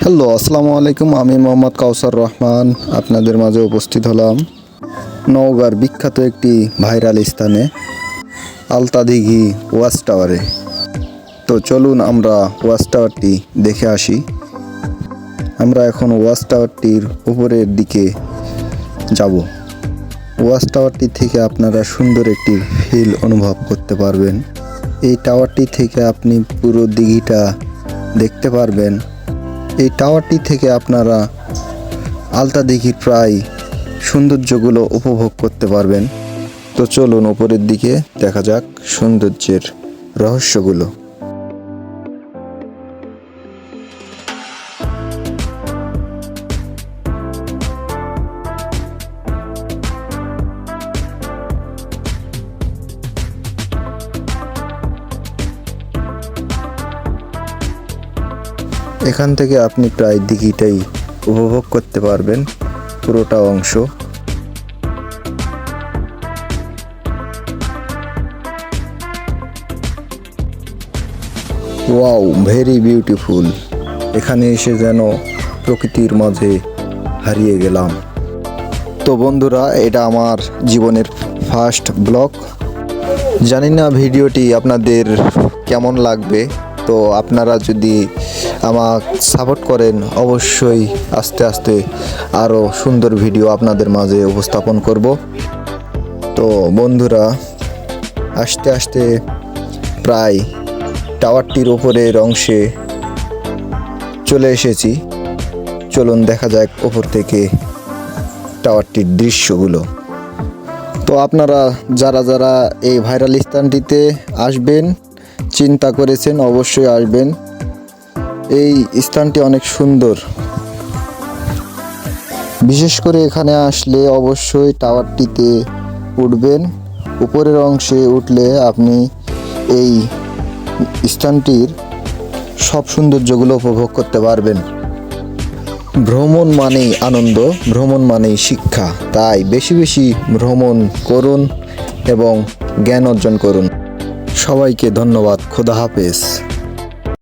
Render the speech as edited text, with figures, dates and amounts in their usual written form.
Hello, আসসালামু আলাইকুম। আমি মোহাম্মদ কাউসার রহমান আপনাদের মাঝে উপস্থিত হলাম নওগাঁর বিখ্যাত একটি ভাইরাল স্থানে আলতা দিঘি ওয়াচ টাওয়ারে। তো চলুন আমরা ওয়াচ টাওয়ারটি দেখে আসি। আমরা এখন ওয়াচ টাওয়ারটির উপরের দিকে যাব। ওয়াচ টাওয়ারটি থেকে আপনারা সুন্দর একটি ফিল অনুভব করতে পারবেন। এই টাওয়ারটি থেকে আপনি পুরো দিঘিটা দেখতে পারবেন। এই টাওয়ারটি থেকে আপনারা আলতা দিঘির প্রায় সৌন্দর্যগুলো উপভোগ করতে পারবেন। তো চলুন উপরের দিকে দেখা যাক সৌন্দর্যের রহস্যগুলো। এখান থেকে আপনি প্রায় দিঘিটাই উপভোগ করতে পারবেন, পুরোটা অংশ। Wow, very beautiful. এখানে এসে যেন প্রকৃতির মাঝে হারিয়ে গেলাম। তো বন্ধুরা, এটা আমার জীবনের ফার্স্ট ব্লগ। জানি না ভিডিওটি আপনাদের কেমন লাগবে। তো আপনারা যদি আমাকে সাপোর্ট করেন, অবশ্যই আস্তে আস্তে আরও সুন্দর ভিডিও আপনাদের মাঝে উপস্থাপন করব। তো বন্ধুরা, আস্তে আস্তে প্রায় টাওয়ারটির উপরের অংশে চলে এসেছি। চলুন দেখা যাক উপর থেকে টাওয়ারটির দৃশ্যগুলো। তো আপনারা যারা যারা এই ভাইরাল স্থানটিতে আসবেন চিন্তা করেছেন, অবশ্যই আসবেন। এই স্থানটি অনেক সুন্দর। বিশেষ করে এখানে আসলে অবশ্যই টাওয়ারটিতে উঠবেন। উপরের অংশে উঠলে আপনি এই স্থানটির সব সৌন্দর্যগুলো উপভোগ করতে পারবেন। ভ্রমণ মানেই আনন্দ, ভ্রমণ মানেই শিক্ষা। তাই বেশি বেশি ভ্রমণ করুন এবং জ্ঞান অর্জন করুন। সবাইকে ধন্যবাদ। খোদা হাফেজ।